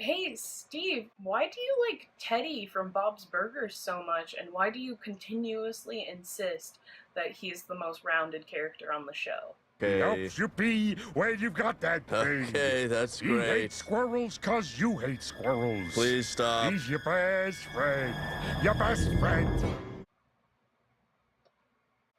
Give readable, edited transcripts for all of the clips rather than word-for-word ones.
Hey, Steve, why do you like Teddy from Bob's Burgers so much, and why do you continuously insist that he's the most rounded character on the show? He Okay. helps you be where you got that thing. Okay, that's He great. hates squirrels 'cause you hate squirrels. Please stop. He's your best friend. Your best friend.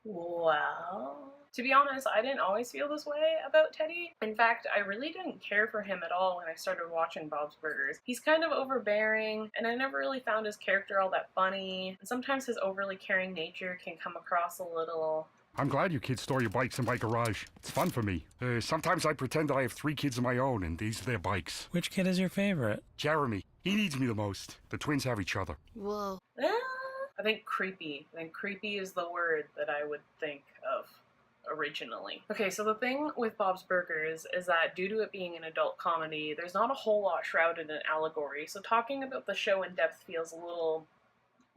Well, to be honest, I didn't always feel this way about Teddy. In fact, I really didn't care for him at all when I started watching Bob's Burgers. He's kind of overbearing, and I never really found his character all that funny. And sometimes his overly caring nature can come across a little. I'm glad you kids store your bikes in my garage. It's fun for me. Sometimes I pretend that I have 3 kids of my own, and these are their bikes. Which kid is your favorite? Jeremy. He needs me the most. The twins have each other. Whoa. I think creepy. I think creepy is the word that I would think of originally. Okay, so the thing with Bob's Burgers is that due to it being an adult comedy, there's not a whole lot shrouded in allegory, so talking about the show in depth feels a little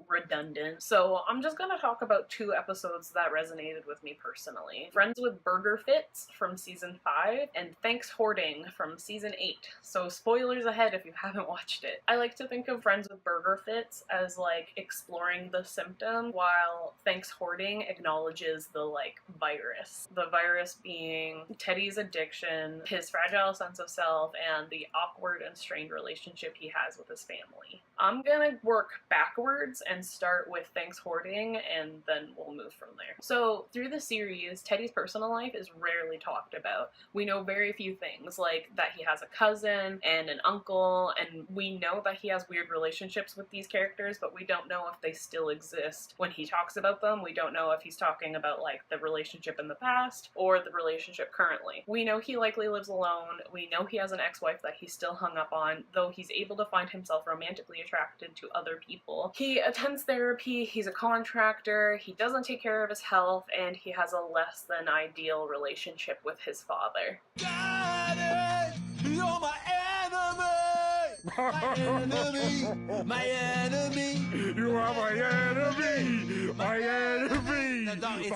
redundant. So I'm just gonna talk about 2 episodes that resonated with me personally. Friends with Burger Fits from season 5 and Thanks Hoarding from season 8. So spoilers ahead if you haven't watched it. I like to think of Friends with Burger Fits as like exploring the symptom, while Thanks Hoarding acknowledges the like virus. The virus being Teddy's addiction, his fragile sense of self, and the awkward and strained relationship he has with his family. I'm gonna work backwards and start with Thanks Hoarding, and then we'll move from there. So through the series, Teddy's personal life is rarely talked about. We know very few things, like that he has a cousin and an uncle, and we know that he has weird relationships with these characters, but we don't know if they still exist when he talks about them. We don't know if he's talking about like the relationship in the past or the relationship currently. We know he likely lives alone. We know he has an ex-wife that he's still hung up on, though he's able to find himself romantically attracted to other people. He attends therapy, he's a contractor, he doesn't take care of his health, and he has a less than ideal relationship with his father. Got it! You're my enemy! My enemy! My enemy! You are my enemy! My enemy! No, it's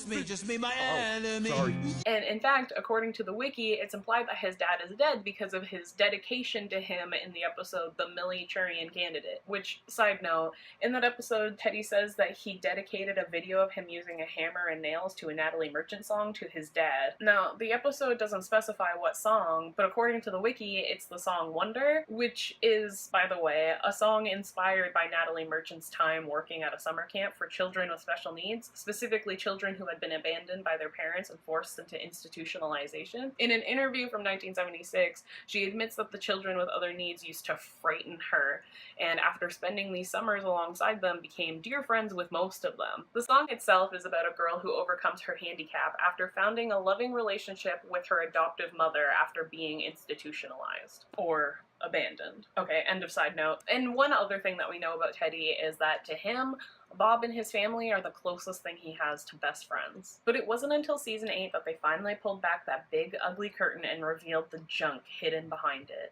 My just me, my Oh, enemy! sorry. And in fact, according to the wiki, it's implied that his dad is dead because of his dedication to him in the episode The Militarian Candidate. Which, side note, in that episode, Teddy says that he dedicated a video of him using a hammer and nails to a Natalie Merchant song to his dad. Now, the episode doesn't specify what song, but according to the wiki, it's the song Wonder, which is, by the way, a song inspired by Natalie Merchant's time working at a summer camp for children with special needs, specifically children who had been abandoned by their parents and forced into institutionalization. In an interview from 1976, she admits that the children with other needs used to frighten her, and after spending these summers alongside them, became dear friends with most of them. The song itself is about a girl who overcomes her handicap after founding a loving relationship with her adoptive mother after being institutionalized. Or abandoned. Okay, end of side note. And one other thing that we know about Teddy is that to him, Bob and his family are the closest thing he has to best friends. But it wasn't until season 8 that they finally pulled back that big ugly curtain and revealed the junk hidden behind it.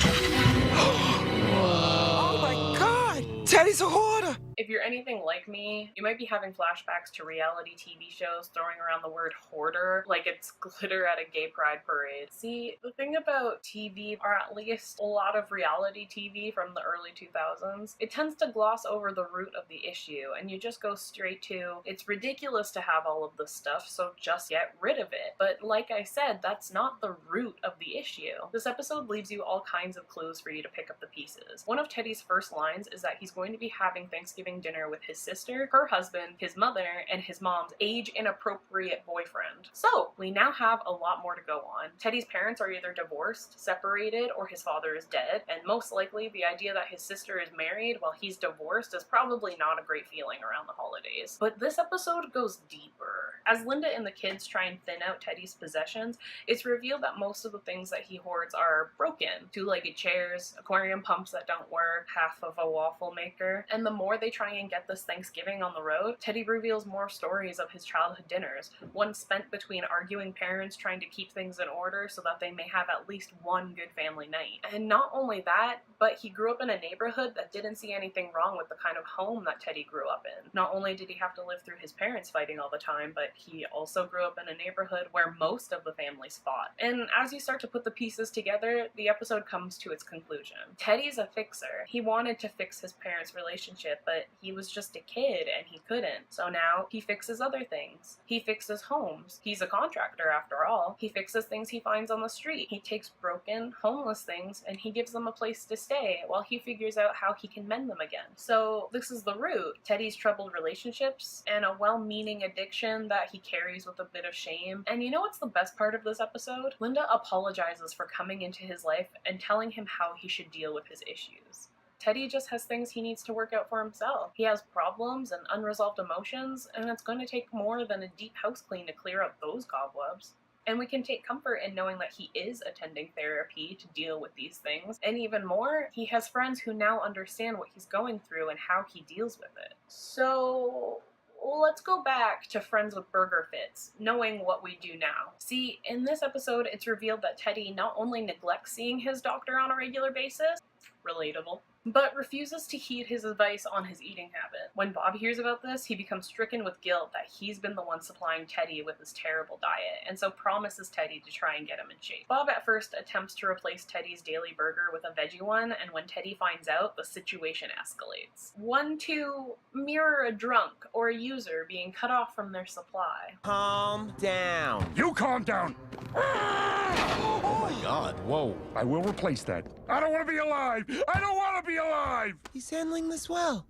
Oh my god! Teddy's a hoarder! If you're anything like me, you might be having flashbacks to reality TV shows throwing around the word hoarder like it's glitter at a gay pride parade. See, the thing about TV, or at least a lot of reality TV from the early 2000s, it tends to gloss over the root of the issue, and you just go straight to, it's ridiculous to have all of this stuff, so just get rid of it. But like I said, that's not the root of the issue. This episode leaves you all kinds of clues for you to pick up the pieces. One of Teddy's first lines is that he's going to be having Thanksgiving dinner with his sister, her husband, his mother, and his mom's age-inappropriate boyfriend. So, we now have a lot more to go on. Teddy's parents are either divorced, separated, or his father is dead, and most likely the idea that his sister is married while he's divorced is probably not a great feeling around the holidays. But this episode goes deeper. As Linda and the kids try and thin out Teddy's possessions, it's revealed that most of the things that he hoards are broken. 2-legged chairs, aquarium pumps that don't work, half of a waffle maker, and the more they try and get this Thanksgiving on the road, Teddy reveals more stories of his childhood dinners, one spent between arguing parents trying to keep things in order so that they may have at least one good family night. And not only that, but he grew up in a neighborhood that didn't see anything wrong with the kind of home that Teddy grew up in. Not only did he have to live through his parents fighting all the time, but he also grew up in a neighborhood where most of the families fought. And as you start to put the pieces together, the episode comes to its conclusion. Teddy's a fixer. He wanted to fix his parents' relationship, but he was just a kid and he couldn't. So now he fixes other things. He fixes homes. He's a contractor after all. He fixes things he finds on the street. He takes broken, homeless things and he gives them a place to stay while he figures out how he can mend them again. So this is the root. Teddy's troubled relationships and a well-meaning addiction that he carries with a bit of shame. And you know what's the best part of this episode? Linda apologizes for coming into his life and telling him how he should deal with his issues. Teddy just has things he needs to work out for himself. He has problems and unresolved emotions, and it's going to take more than a deep house clean to clear up those cobwebs. And we can take comfort in knowing that he is attending therapy to deal with these things. And even more, he has friends who now understand what he's going through and how he deals with it. So let's go back to Friends with Burger Fits, knowing what we do now. See, in this episode, it's revealed that Teddy not only neglects seeing his doctor on a regular basis, relatable, but refuses to heed his advice on his eating habit. When Bob hears about this, he becomes stricken with guilt that he's been the one supplying Teddy with his terrible diet, and so promises Teddy to try and get him in shape. Bob at first attempts to replace Teddy's daily burger with a veggie one, and when Teddy finds out, the situation escalates. 1, 2, mirror a drunk or a user being cut off from their supply. Calm down. You calm down! Oh my God. Whoa, I will replace that. I don't want to be alive! I don't want to be alive! He's handling this well.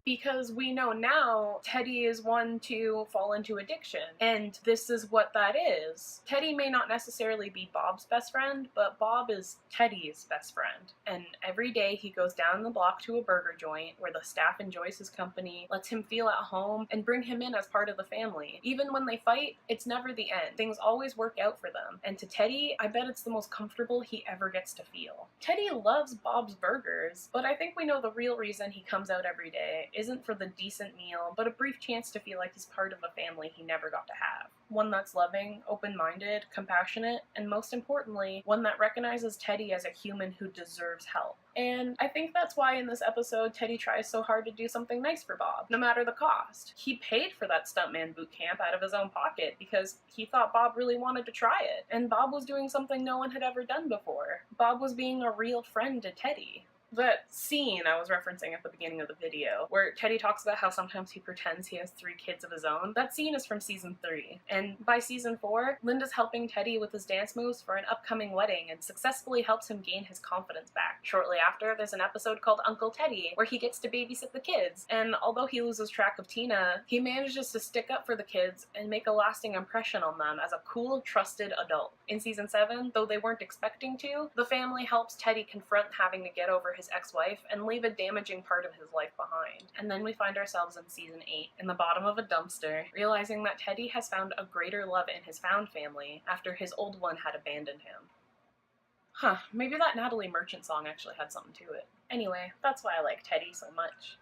Because we know now Teddy is one to fall into addiction, and this is what that is. Teddy may not necessarily be Bob's best friend, but Bob is Teddy's best friend. And every day he goes down the block to a burger joint where the staff enjoys his company, lets him feel at home, and bring him in as part of the family. Even when they fight, it's never the end. Things always work out for them. And to Teddy, I bet it's the most comfortable he ever gets to feel. Teddy loves Bob's Burgers, but I think we know the real reason he comes out every day isn't for the decent meal, but a brief chance to feel like he's part of a family he never got to have. One that's loving, open-minded, compassionate, and most importantly, one that recognizes Teddy as a human who deserves help. And I think that's why in this episode, Teddy tries so hard to do something nice for Bob, no matter the cost. He paid for that stuntman boot camp out of his own pocket because he thought Bob really wanted to try it, and Bob was doing something no one had ever done before. Bob was being a real friend to Teddy. That scene I was referencing at the beginning of the video, where Teddy talks about how sometimes he pretends he has 3 kids of his own, that scene is from season 3. And by season 4, Linda's helping Teddy with his dance moves for an upcoming wedding and successfully helps him gain his confidence back. Shortly after, there's an episode called Uncle Teddy, where he gets to babysit the kids, and although he loses track of Tina, he manages to stick up for the kids and make a lasting impression on them as a cool, trusted adult. In season 7, though they weren't expecting to, the family helps Teddy confront having to get over his ex-wife and leave a damaging part of his life behind. And then we find ourselves in season 8, in the bottom of a dumpster, realizing that Teddy has found a greater love in his found family after his old one had abandoned him. Maybe that Natalie Merchant song actually had something to it. Anyway, that's why I like Teddy so much.